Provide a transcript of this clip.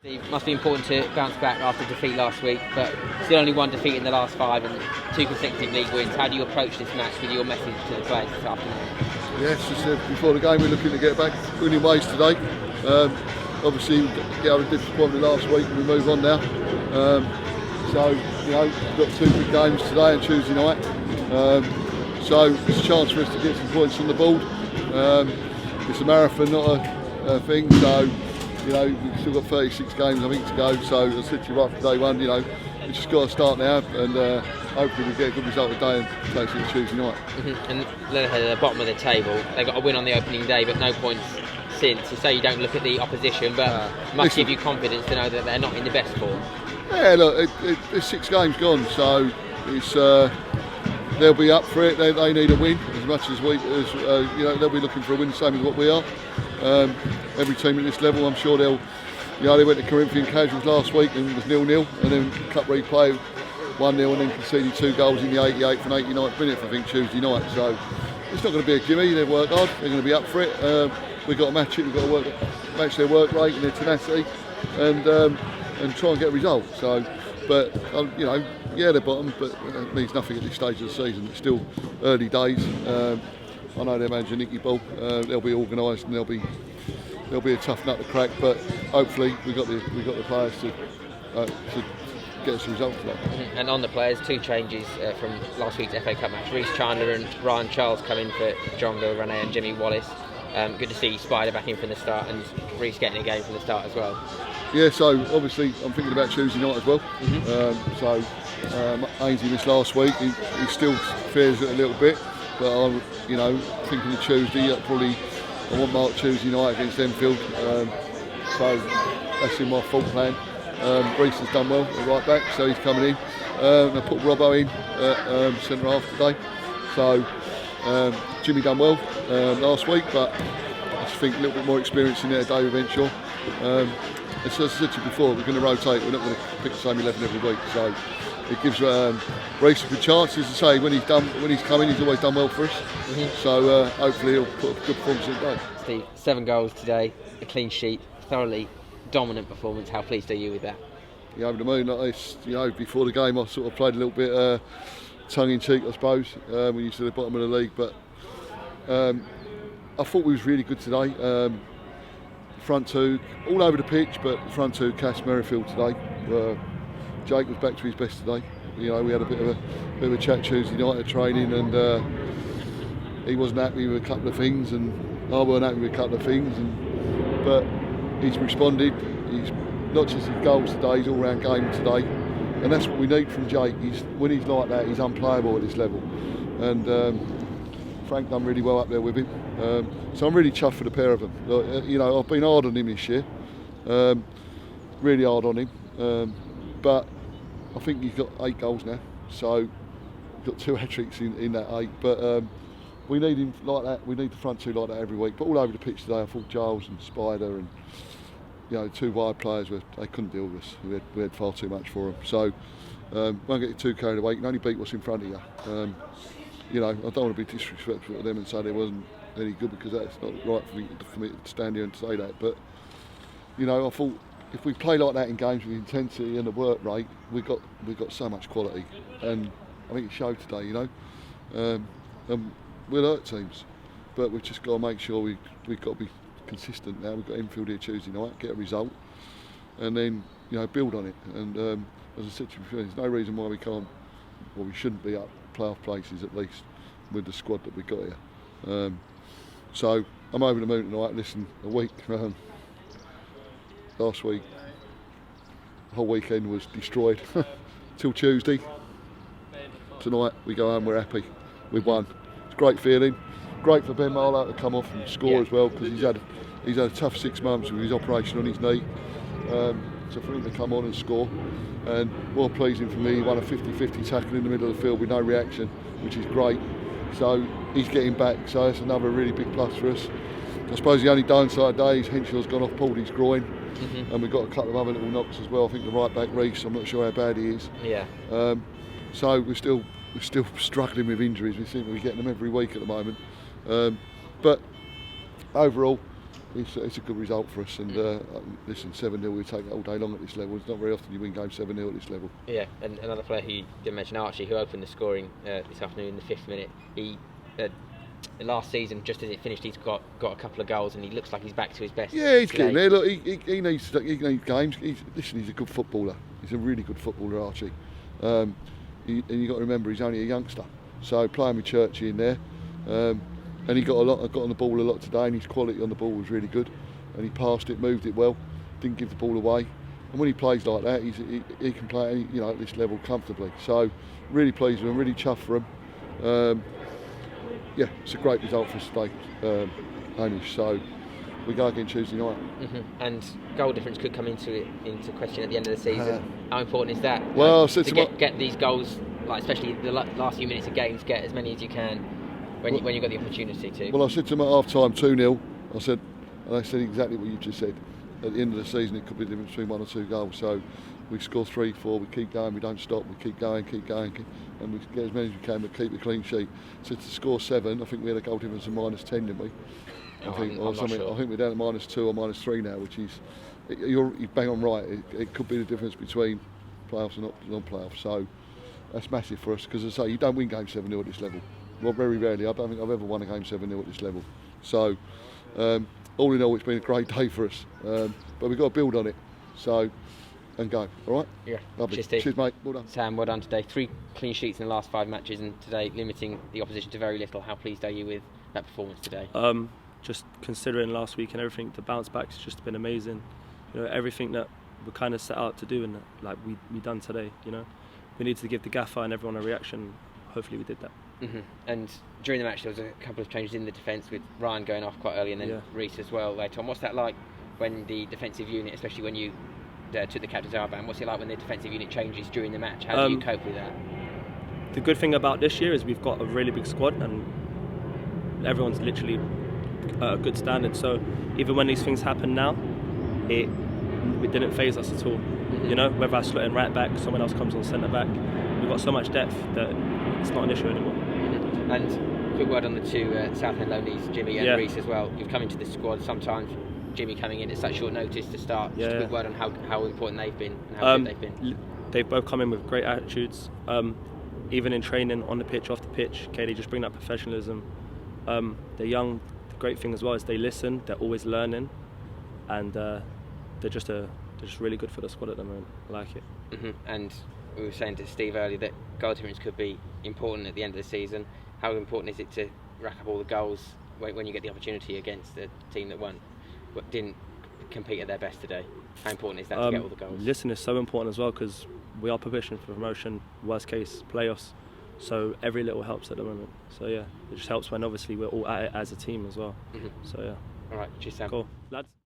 It must be important to bounce back after defeat last week, but still only one defeat in the last 5 and 2 consecutive league wins. How do you approach this match with your message to the players this afternoon? Yes, as I said before the game, we're looking to get back winning ways today. Obviously, we got a disappointment last week and we move on now. So, we've got 2 big games today and Tuesday night. So, it's a chance for us to get some points on the board. It's a marathon, not a thing. So, we've still got 36 games, I think, to go. So, I said to you right from day one, we've just got to start now and hopefully we get a good result today and take it Tuesday night. And Leatherhead at the bottom of the table, they got a win on the opening day, but no points since. You say you don't look at the opposition, but must give you confidence to know that they're not in the best form. Yeah, look, it's 6 games gone, so it's they'll be up for it. They need a win as much as they'll be looking for a win, same as what we are. Every team at this level, I'm sure they went to Corinthian Casuals last week and it was 0-0, and then cup replay 1-0, and then conceded 2 goals in the 88th and 89th minute, I think, Tuesday night. So it's not going to be a gimme. They work hard. They're going to be up for it. We've got to match it. We've got to match their work rate and their tenacity, and try and get a result. So, but they're bottom, but it means nothing at this stage of the season. It's still early days. I know their manager Nicky Ball. They'll be organised and they'll be a tough nut to crack. But hopefully we've got the players to get us a result today. And on the players, 2 changes from last week's FA Cup match. Reece Chandler and Ryan Charles come in for John Gilrane and Jimmy Wallace. Good to see Spider back in from the start and Reece getting a game from the start as well. Yeah, so obviously I'm thinking about Tuesday night as well. Ainsley missed last week. He still fears it a little bit, but I'm thinking of Tuesday. I want Mark Tuesday night against Enfield. So that's in my full plan. Reece has done well at right back, so he's coming in. I put Robbo in at centre half today. So Jimmy done well last week, but I just think a little bit more experience in there today with Henshaw. As I said to you before, we're going to rotate. We're not going to pick the same 11 every week. So it gives Reece a good chance. As I say, when he's come in, he's always done well for us. So hopefully he'll put a good performance in today. Steve, 7 goals today, a clean sheet, thoroughly dominant performance. How pleased are you with that? Yeah, over the moon. Before the game, I sort of played a little bit tongue in cheek, I suppose, when you to the bottom of the league. But I thought we was really good today. Front 2, all over the pitch, but the front 2, Cass Merrifield today. Jake was back to his best today. We had a bit of a chat Tuesday night at training, and he wasn't happy with a couple of things, and I weren't happy with a couple of things. But he's responded. He's not just his goals today, his all-round game today, and that's what we need from Jake. When he's like that, he's unplayable at this level, and Frank done really well up there with him. So I'm really chuffed for the pair of them. I've been hard on him this year, really hard on him, but I think he's got 8 goals now, so we've got 2 hat-tricks in that 8, but we need him like that. We need the front 2 like that every week. But all over the pitch today, I thought Giles and Spider and 2 wide players, they couldn't deal with us. We had far too much for them. So won't get too carried away. You can only beat what's in front of you. I don't want to be disrespectful to them and say they wasn't any good, because that's not right for me to stand here and say that. But I thought if we play like that in games with the intensity and the work rate, we've got so much quality, and I think it showed today. We'll hurt teams, but we've just got to make sure we've got to be consistent now. We've got Enfield here Tuesday night, get a result, and then build on it. And as I said to you before, there's no reason why we can't, or we shouldn't be up playoff places at least with the squad that we've got here. So I'm over the moon tonight. Listen, a week last week, the whole weekend was destroyed till Tuesday. Tonight we go home, we're happy, we've won. It's a great feeling. Great for Ben Marlow to come off and score as well, because he's had a tough 6 months with his operation on his knee. So for him to come on and score, and more pleasing for me, he won a 50-50 tackle in the middle of the field with no reaction, which is great. So he's getting back, so that's another really big plus for us. I suppose the only downside today is Henshaw's gone off, pulled his groin, and we've got a couple of other little knocks as well. I think the right back Reece, I'm not sure how bad he is. Yeah. So we're still struggling with injuries. We seem to be getting them every week at the moment. But overall, it's a good result for us. And listen, 7-0, we take it all day long at this level. It's not very often you win games 7-0 at this level. Yeah, and another player who you didn't mention, Archie, who opened the scoring this afternoon in the 5th minute. He last season, just as it finished, he's got a couple of goals, and he looks like he's back to his best. Yeah, he's getting there. Look, he needs games. He's a good footballer. He's a really good footballer, Archie. And you've got to remember, he's only a youngster. So playing with Churchy in there, and he got on the ball a lot today, and his quality on the ball was really good. And he passed it, moved it well, didn't give the ball away. And when he plays like that, he can play, at this level comfortably. So really pleased with him, really chuffed for him. Yeah, it's a great result for us today, Hamish. So we go again Tuesday night. And goal difference could come into question at the end of the season. How important is that? Well, to get these goals, like especially the last few minutes of games, get as many as you can when you've got the opportunity to. Well, I said to them at half time, 2-0. I said exactly what you just said. At the end of the season, it could be the difference between 1 or 2 goals. So we score 3, 4, we keep going, we don't stop, we keep going, and we get as many as we can, but keep a clean sheet. So to score 7, I think we had a goal difference of -10, didn't we? I think we're down to -2 or -3 now, which is, you're bang on right. It could be the difference between playoffs and non-playoffs. So that's massive for us, because as I say, you don't win games 7-0 at this level. Well, very rarely. I don't think I've ever won a game 7-0 at this level. So all in all, it's been a great day for us. But we've got to build on it. So, and go. All right? Yeah. Lovely. Cheers, Steve. Cheers, mate. Well done. Sam, well done today. 3 clean sheets in the last 5 matches, and today limiting the opposition to very little. How pleased are you with that performance today? Just considering last week and everything, the bounce back's just been amazing. Everything that we kind of set out to do, and like we done today. We needed to give the gaffer and everyone a reaction. Hopefully we did that. And during the match there was a couple of changes in the defence, with Ryan going off quite early and then Reece as well later on. What's that like when the defensive unit, especially when you took the captain's armband, what's it like when the defensive unit changes during the match? How do you cope with that? The good thing about this year is we've got a really big squad, and everyone's literally at a good standard. So even when these things happen now, it didn't faze us at all. Whether I slot in right back, someone else comes on centre back, we've got so much depth that it's not an issue anymore. And quick word on the 2 Southend loanees, Jimmy and Reece as well. You've come into the squad, sometimes Jimmy coming in at such short notice to start. Just a quick word on how important they've been and how good they've been. They've both come in with great attitudes, even in training, on the pitch, off the pitch. They just bring that professionalism. They're young. The great thing as well is they listen, they're always learning, and they're just really good for the squad at the moment. I like it. And we were saying to Steve earlier that goal difference could be important at the end of the season. How important is it to rack up all the goals when you get the opportunity against a team that didn't compete at their best today? How important is that to get all the goals? Listen, is so important as well, because we are positioned for promotion, worst case playoffs, so every little helps at the moment. So yeah, it just helps when obviously we're all at it as a team as well. So yeah. All right, cheers, Sam. Cool, lads.